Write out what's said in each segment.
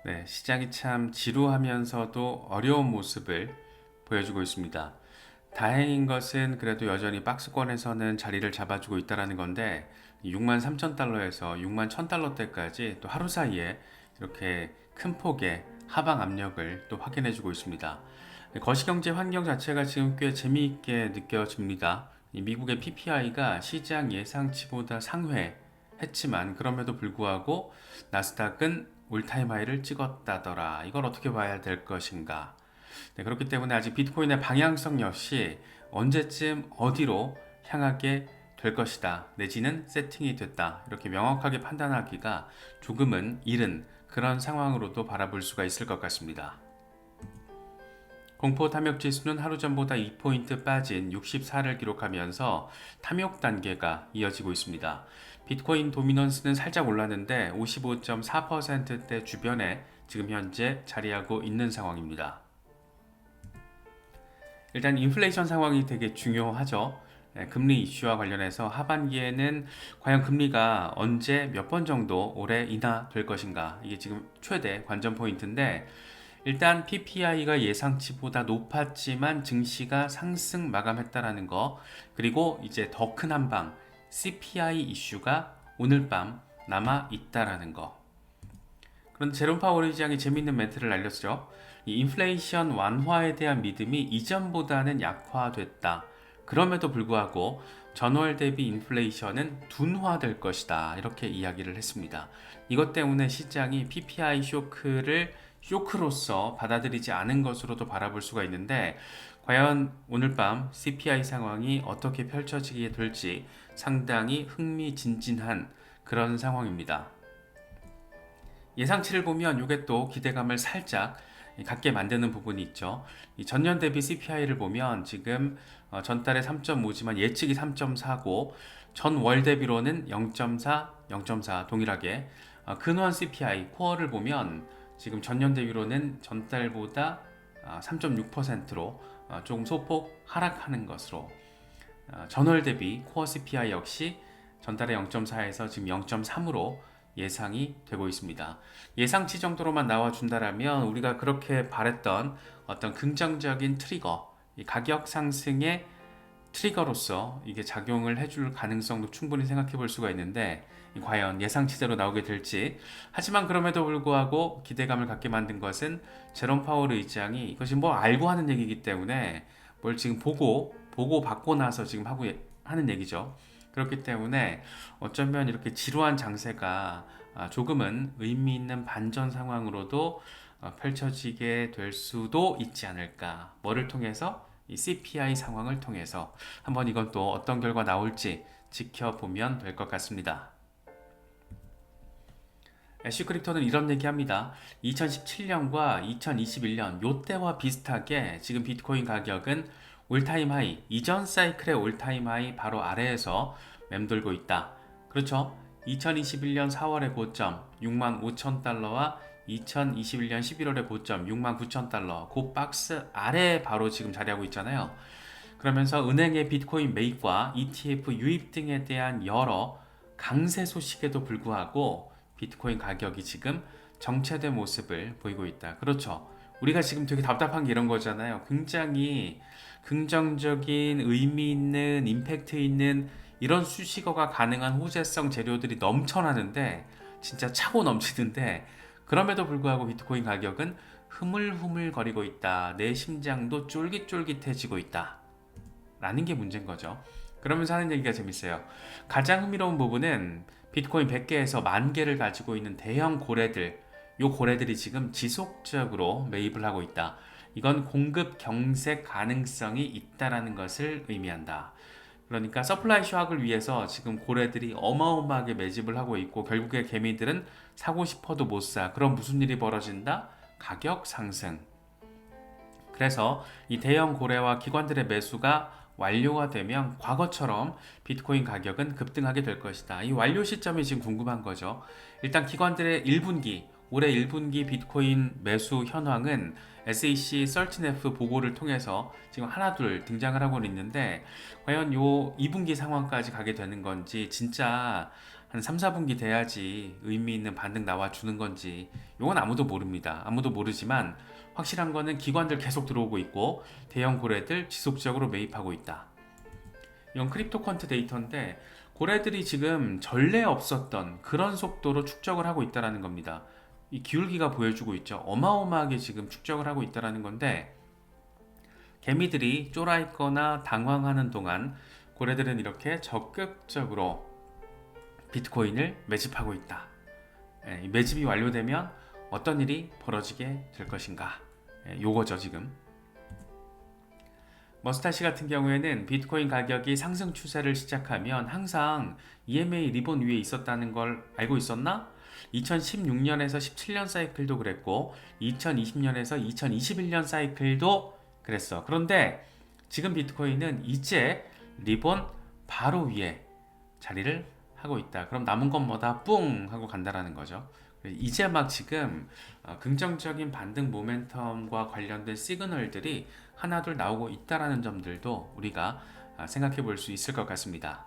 네, 시장이 참 지루하면서도 어려운 모습을 보여주고 있습니다. 다행인 것은 그래도 여전히 박스권에서는 자리를 잡아주고 있다는 건데 6만 3천 달러에서 6만 1천 달러대까지 또 하루 사이에 이렇게 큰 폭의 하방 압력을 또 확인해주고 있습니다. 거시경제 환경 자체가 지금 꽤 재미있게 느껴집니다. 이 미국의 PPI가 시장 예상치보다 상회했지만 그럼에도 불구하고 나스닥은 올타임 하이를 찍었다더라. 이걸 어떻게 봐야 될 것인가? 네, 그렇기 때문에 아직 비트코인의 방향성 역시 언제쯤 어디로 향하게 될 것이다. 내지는 세팅이 됐다. 이렇게 명확하게 판단하기가 조금은 이른 그런 상황으로도 바라볼 수가 있을 것 같습니다. 공포 탐욕 지수는 하루 전보다 2포인트 빠진 64를 기록하면서 탐욕 단계가 이어지고 있습니다. 비트코인 도미넌스는 살짝 올랐는데 55.4%대 주변에 지금 현재 자리하고 있는 상황입니다. 일단 인플레이션 상황이 되게 중요하죠. 금리 이슈와 관련해서 하반기에는 과연 금리가 언제 몇 번 정도 올해 인하될 것인가, 이게 지금 최대 관전 포인트인데, 일단 PPI가 예상치보다 높았지만 증시가 상승 마감했다라는 거, 그리고 이제 더 큰 한방 CPI 이슈가 오늘 밤 남아 있다라는 거. 그런데 제롬 파월 의장이 재밌는 멘트를 날렸죠. 이 인플레이션 완화에 대한 믿음이 이전보다는 약화됐다. 그럼에도 불구하고 전월 대비 인플레이션은 둔화될 것이다. 이렇게 이야기를 했습니다. 이것 때문에 시장이 PPI 쇼크를 쇼크로서 받아들이지 않은 것으로도 바라볼 수가 있는데, 과연 오늘 밤 CPI 상황이 어떻게 펼쳐지게 될지 상당히 흥미진진한 그런 상황입니다. 예상치를 보면 이게 또 기대감을 살짝 갖게 만드는 부분이 있죠. 이 전년 대비 CPI를 보면 지금 전달에 3.5지만 예측이 3.4고 전월 대비로는 0.4, 0.4 동일하게, 근원 CPI 코어를 보면 지금 전년 대비로는 전달보다 3.6%로 조금 소폭 하락하는 것으로, 전월 대비 코어 CPI 역시 전달의 0.4에서 지금 0.3으로 예상이 되고 있습니다. 예상치 정도로만 나와준다라면 우리가 그렇게 바랬던 어떤 긍정적인 트리거, 이 가격 상승의 트리거로서 이게 작용을 해줄 가능성도 충분히 생각해 볼 수가 있는데, 과연 예상치대로 나오게 될지. 하지만 그럼에도 불구하고 기대감을 갖게 만든 것은 제롬 파월 의장이 이것이 뭐 알고 하는 얘기이기 때문에 뭘 지금 보고 받고 나서 지금 하는 얘기죠. 그렇기 때문에 어쩌면 이렇게 지루한 장세가 조금은 의미 있는 반전 상황으로도 펼쳐지게 될 수도 있지 않을까. 뭐를 통해서? 이 CPI 상황을 통해서 한번 이건 또 어떤 결과 나올지 지켜보면 될 것 같습니다. 애쉬크립토는 이런 얘기합니다. 2017년과 2021년 요때와 비슷하게 지금 비트코인 가격은 올타임 하이, 이전 사이클의 올타임 하이 바로 아래에서 맴돌고 있다. 그렇죠? 2021년 4월의 고점 6만 5천 달러와 2021년 11월의 고점 6만 9천 달러, 그 박스 아래에 바로 지금 자리하고 있잖아요. 그러면서 은행의 비트코인 매입과 ETF 유입 등에 대한 여러 강세 소식에도 불구하고 비트코인 가격이 지금 정체된 모습을 보이고 있다. 그렇죠. 우리가 지금 되게 답답한 게 이런 거잖아요. 굉장히 긍정적인 의미 있는 임팩트 있는 이런 수식어가 가능한 호재성 재료들이 넘쳐나는데, 진짜 차고 넘치는데, 그럼에도 불구하고 비트코인 가격은 흐물흐물거리고 있다. 내 심장도 쫄깃쫄깃해지고 있다. 라는 게 문제인 거죠. 그러면서 하는 얘기가 재밌어요. 가장 흥미로운 부분은 비트코인 100개에서 10,000개를 가지고 있는 대형 고래들, 요 고래들이 지금 지속적으로 매입을 하고 있다. 이건 공급 경색 가능성이 있다라는 것을 의미한다. 그러니까 서플라이 쇼크를 위해서 지금 고래들이 어마어마하게 매집을 하고 있고, 결국에 개미들은 사고 싶어도 못 사. 그럼 무슨 일이 벌어진다? 가격 상승. 그래서 이 대형 고래와 기관들의 매수가 완료가 되면 과거처럼 비트코인 가격은 급등하게 될 것이다. 이 완료 시점이 지금 궁금한 거죠. 일단 기관들의 1분기, 올해 1분기 비트코인 매수 현황은 SEC 설치네프 보고를 통해서 지금 하나둘 등장을 하고 있는데, 과연 요 2분기 상황까지 가게 되는 건지, 진짜 한 3, 4분기 돼야지 의미 있는 반등 나와주는 건지 이건 아무도 모릅니다. 아무도 모르지만 확실한 거는 기관들 계속 들어오고 있고 대형 고래들 지속적으로 매입하고 있다. 이건 크립토 퀀트 데이터인데 고래들이 지금 전례 없었던 그런 속도로 축적을 하고 있다는 겁니다. 이 기울기가 보여주고 있죠. 어마어마하게 지금 축적을 하고 있다는 건데 개미들이 쫄아있거나 당황하는 동안 고래들은 이렇게 적극적으로 비트코인을 매집하고 있다. 이 매집이 완료되면 어떤 일이 벌어지게 될 것인가? 요거죠 지금. 머스타시 같은 경우에는 비트코인 가격이 상승 추세를 시작하면 항상 EMA 리본 위에 있었다는 걸 알고 있었나? 2016년에서 17년 사이클도 그랬고 2020년에서 2021년 사이클도 그랬어. 그런데 지금 비트코인은 이제 리본 바로 위에 자리를 하고 있다. 그럼 남은 건 뭐다? 뿡 하고 간다라는 거죠. 이제 막 지금 긍정적인 반등 모멘텀과 관련된 시그널들이 하나둘 나오고 있다라는 점들도 우리가 생각해 볼 수 있을 것 같습니다.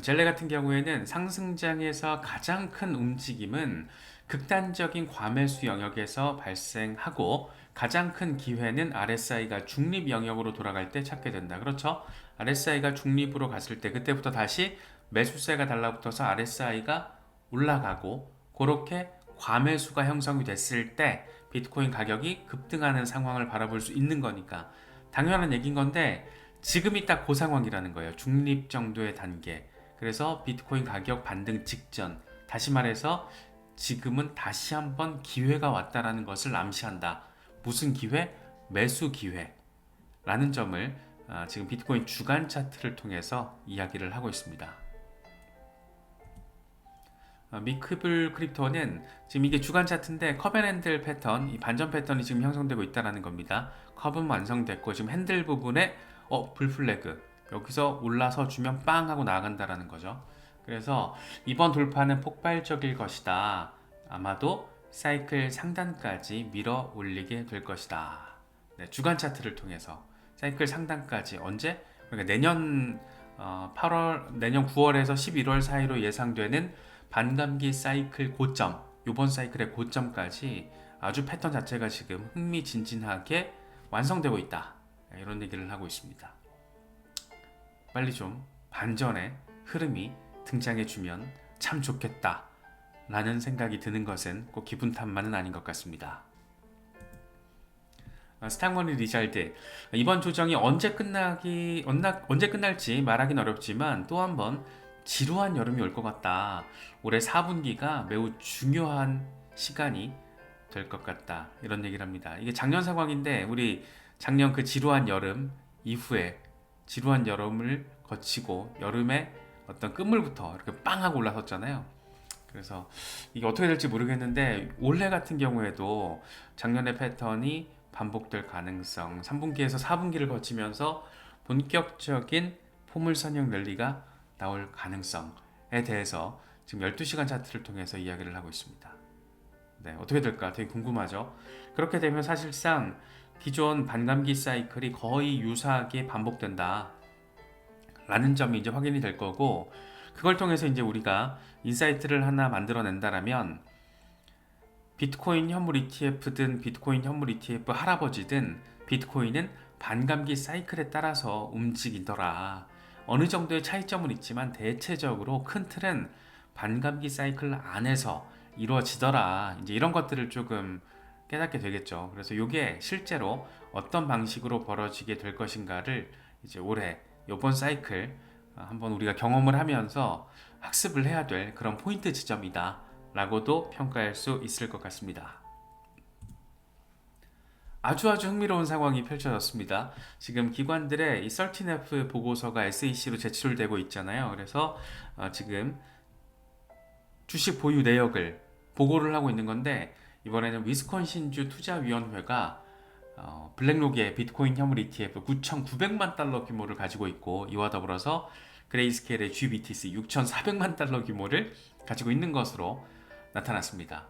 젤레 같은 경우에는 상승장에서 가장 큰 움직임은 극단적인 과매수 영역에서 발생하고 가장 큰 기회는 RSI가 중립 영역으로 돌아갈 때 찾게 된다. 그렇죠? RSI가 중립으로 갔을 때 그때부터 다시 매수세가 달라붙어서 RSI가 올라가고 그렇게 과매수가 형성이 됐을 때 비트코인 가격이 급등하는 상황을 바라볼 수 있는 거니까 당연한 얘기인 건데 지금이 딱 그 상황이라는 거예요. 중립 정도의 단계. 그래서 비트코인 가격 반등 직전, 다시 말해서 지금은 다시 한번 기회가 왔다라는 것을 암시한다. 무슨 기회? 매수 기회라는 점을 지금 비트코인 주간 차트를 통해서 이야기를 하고 있습니다. 미크블 크립토는 지금 이게 주간 차트인데 컵 앤 핸들 패턴, 이 반전 패턴이 지금 형성되고 있다는 겁니다. 컵은 완성됐고 지금 핸들 부분에 불플래그 여기서 올라서 주면 빵 하고 나간다라는 거죠. 그래서 이번 돌파는 폭발적일 것이다. 아마도 사이클 상단까지 밀어 올리게 될 것이다. 네, 주간 차트를 통해서 사이클 상단까지 언제? 그러니까 내년 8월, 내년 9월에서 11월 사이로 예상되는 반감기 사이클 고점, 이번 사이클의 고점까지 아주 패턴 자체가 지금 흥미진진하게 완성되고 있다. 이런 얘기를 하고 있습니다. 빨리 좀 반전의 흐름이 등장해주면 참 좋겠다 라는 생각이 드는 것은 꼭 기분 탓만은 아닌 것 같습니다. 스탕머니 리잘드, 이번 조정이 언제 끝날지 말하긴 어렵지만 또 한번 지루한 여름이 올 것 같다. 올해 4분기가 매우 중요한 시간이 될 것 같다. 이런 얘기를 합니다. 이게 작년 상황인데 우리 작년 그 지루한 여름 이후에 지루한 여름을 거치고 여름에 어떤 끝물부터 이렇게 빵 하고 올라섰잖아요. 그래서 이게 어떻게 될지 모르겠는데 올해 같은 경우에도 작년의 패턴이 반복될 가능성, 3분기에서 4분기를 거치면서 본격적인 포물선형 랠리가 나올 가능성에 대해서 지금 12시간 차트를 통해서 이야기를 하고 있습니다. 네, 어떻게 될까 되게 궁금하죠. 그렇게 되면 사실상 기존 반감기 사이클이 거의 유사하게 반복된다 라는 점이 이제 확인이 될 거고, 그걸 통해서 이제 우리가 인사이트를 하나 만들어낸다라면 비트코인 현물 ETF든 비트코인 현물 ETF 할아버지든 비트코인은 반감기 사이클에 따라서 움직이더라. 어느 정도의 차이점은 있지만 대체적으로 큰 틀은 반감기 사이클 안에서 이루어지더라. 이제 이런 것들을 조금 깨닫게 되겠죠. 그래서 이게 실제로 어떤 방식으로 벌어지게 될 것인가를 이제 올해 이번 사이클 한번 우리가 경험을 하면서 학습을 해야 될 그런 포인트 지점이다 라고도 평가할 수 있을 것 같습니다. 아주 흥미로운 상황이 펼쳐졌습니다. 지금 기관들의 이 13F 보고서가 SEC로 제출되고 있잖아요. 그래서 지금 주식 보유 내역을 보고를 하고 있는 건데, 이번에는 위스콘신주 투자위원회가 블랙록의 비트코인 현물 ETF 9,900만 달러 규모를 가지고 있고, 이와 더불어서 그레이스케일의 GBTC 6,400만 달러 규모를 가지고 있는 것으로 나타났습니다.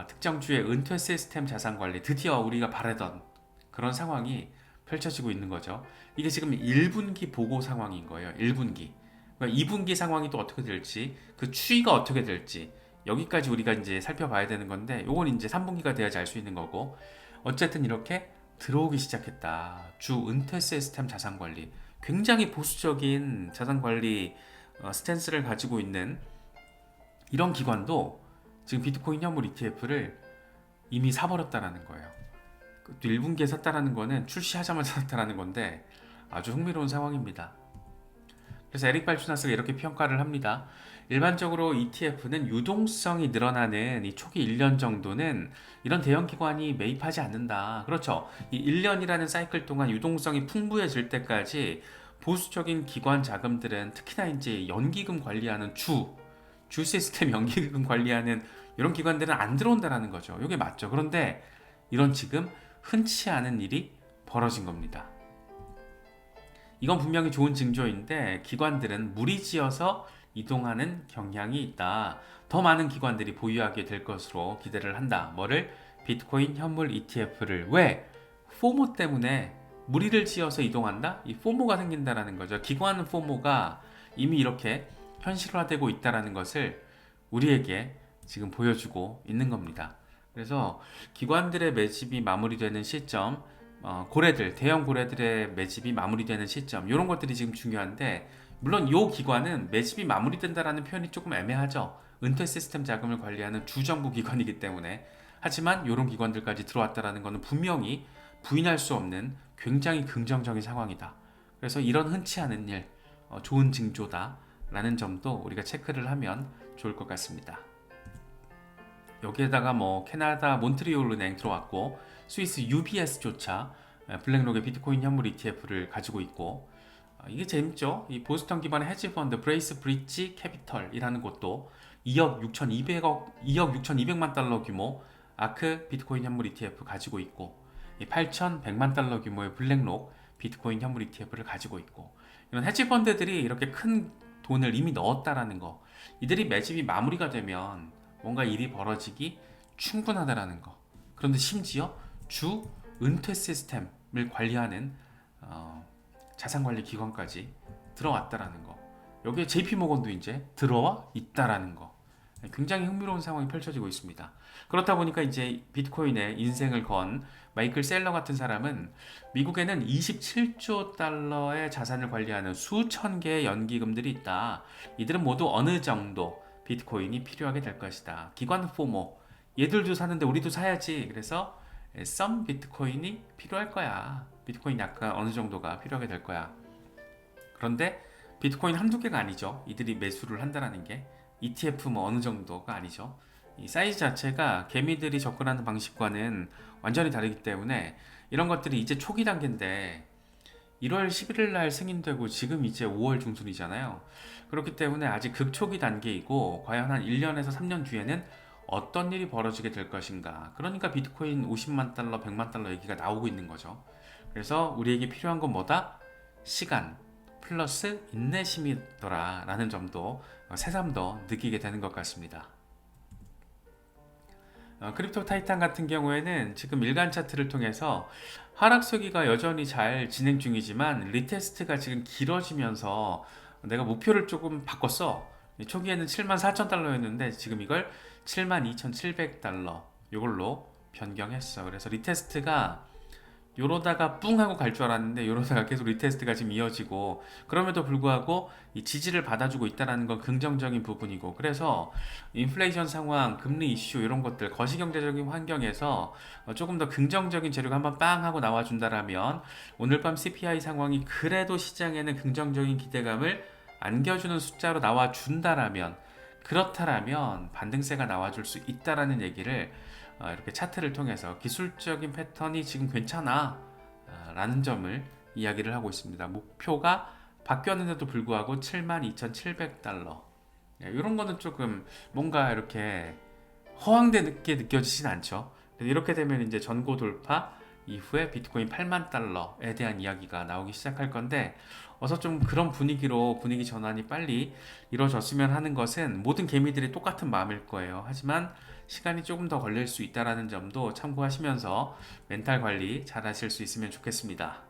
특정 주의 은퇴 시스템 자산 관리, 드디어 우리가 바라던 그런 상황이 펼쳐지고 있는 거죠. 이게 지금 1분기 보고 상황인 거예요. 1분기. 그러니까 2분기 상황이 또 어떻게 될지, 그 추이가 어떻게 될지 여기까지 우리가 이제 살펴봐야 되는 건데, 요건 이제 3분기가 돼야지 알 수 있는 거고. 어쨌든 이렇게 들어오기 시작했다. 주 은퇴 시스템 자산 관리, 굉장히 보수적인 자산 관리 스탠스를 가지고 있는 이런 기관도 지금 비트코인 현물 ETF를 이미 사버렸다라는 거예요. 또 1분기에 샀다라는 거는 출시하자마자 샀다라는 건데 아주 흥미로운 상황입니다. 그래서 에릭 발추나스가 이렇게 평가를 합니다. 일반적으로 ETF는 유동성이 늘어나는 이 초기 1년 정도는 이런 대형 기관이 매입하지 않는다. 그렇죠. 이 1년이라는 사이클 동안 유동성이 풍부해질 때까지 보수적인 기관 자금들은, 특히나 이제 연기금 관리하는 주 시스템 연기금 관리하는 이런 기관들은 안 들어온다라는 거죠. 이게 맞죠. 그런데 이런 지금 흔치 않은 일이 벌어진 겁니다. 이건 분명히 좋은 징조인데 기관들은 무리지어서 이동하는 경향이 있다. 더 많은 기관들이 보유하게 될 것으로 기대를 한다. 뭐를? 비트코인 현물 ETF를. 왜? 포모 때문에 무리를 지어서 이동한다? 이 포모가 생긴다라는 거죠. 기관 포모가 이미 이렇게 현실화되고 있다라는 것을 우리에게 지금 보여주고 있는 겁니다. 그래서 기관들의 매집이 마무리되는 시점, 고래들, 대형 고래들의 매집이 마무리되는 시점, 이런 것들이 지금 중요한데, 물론 이 기관은 매집이 마무리된다라는 표현이 조금 애매하죠. 은퇴 시스템 자금을 관리하는 주정부 기관이기 때문에. 하지만 이런 기관들까지 들어왔다라는 것은 분명히 부인할 수 없는 굉장히 긍정적인 상황이다. 그래서 이런 흔치 않은 일, 좋은 징조다라는 점도 우리가 체크를 하면 좋을 것 같습니다. 여기에다가 뭐 캐나다 몬트리올 은행 들어왔고, 스위스 UBS조차 블랙록의 비트코인 현물 ETF를 가지고 있고, 이게 재밌죠. 이 보스턴 기반의 헤지펀드 브레이스 브릿지 캐피털이라는 곳도 2억 6,200만 달러 규모 아크 비트코인 현물 ETF 가지고 있고, 8,100만 달러 규모의 블랙록 비트코인 현물 ETF를 가지고 있고, 이런 헤지펀드들이 이렇게 큰 돈을 이미 넣었다라는 거, 이들이 매집이 마무리가 되면 뭔가 일이 벌어지기 충분하다라는 거. 그런데 심지어 주 은퇴 시스템을 관리하는 자산관리 기관까지 들어왔다라는 거. 여기에 JP모건도 이제 들어와 있다라는 거. 굉장히 흥미로운 상황이 펼쳐지고 있습니다. 그렇다 보니까 이제 비트코인의 인생을 건 마이클 셀러 같은 사람은 미국에는 27조 달러의 자산을 관리하는 수천 개의 연기금들이 있다. 이들은 모두 어느 정도 비트코인이 필요하게 될 것이다. 기관 포모. 얘들도 사는데 우리도 사야지. 그래서 썸 비트코인이 필요할 거야. 비트코인 약간 어느 정도가 필요하게 될 거야. 그런데 비트코인 한두 개가 아니죠. 이들이 매수를 한다는 게. ETF 뭐 어느 정도가 아니죠. 이 사이즈 자체가 개미들이 접근하는 방식과는 완전히 다르기 때문에 이런 것들이 이제 초기 단계인데 1월 11일 날 승인되고 지금 이제 5월 중순이잖아요. 그렇기 때문에 아직 극초기 단계이고, 과연 한 1년에서 3년 뒤에는 어떤 일이 벌어지게 될 것인가. 그러니까 비트코인 50만 달러, 100만 달러 얘기가 나오고 있는 거죠. 그래서 우리에게 필요한 건 뭐다? 시간 플러스 인내심이더라 라는 점도 새삼 더 느끼게 되는 것 같습니다. 크립토 타이탄 같은 경우에는 지금 일간 차트를 통해서 하락세기가 여전히 잘 진행 중이지만 리테스트가 지금 길어지면서 내가 목표를 조금 바꿨어. 초기에는 74,000달러였는데 지금 이걸 72,700달러 이걸로 변경했어. 그래서 리테스트가 요러다가 뿡 하고 갈 줄 알았는데 요러다가 계속 리테스트가 지금 이어지고, 그럼에도 불구하고 이 지지를 받아주고 있다는 건 긍정적인 부분이고, 그래서 인플레이션 상황, 금리 이슈 이런 것들, 거시경제적인 환경에서 조금 더 긍정적인 재료가 한번 빵 하고 나와준다라면 오늘 밤 CPI 상황이 그래도 시장에는 긍정적인 기대감을 안겨주는 숫자로 나와준다라면, 그렇다라면 반등세가 나와줄 수 있다라는 얘기를 이렇게 차트를 통해서 기술적인 패턴이 지금 괜찮아 라는 점을 이야기를 하고 있습니다. 목표가 바뀌었는데도 불구하고 72,700달러, 이런 거는 조금 뭔가 이렇게 허황되게 느껴지진 않죠. 이렇게 되면 이제 전고 돌파 이후에 비트코인 8만 달러에 대한 이야기가 나오기 시작할 건데, 어서 좀 그런 분위기로 분위기 전환이 빨리 이루어졌으면 하는 것은 모든 개미들이 똑같은 마음일 거예요. 하지만 시간이 조금 더 걸릴 수 있다는 점도 참고하시면서 멘탈 관리 잘 하실 수 있으면 좋겠습니다.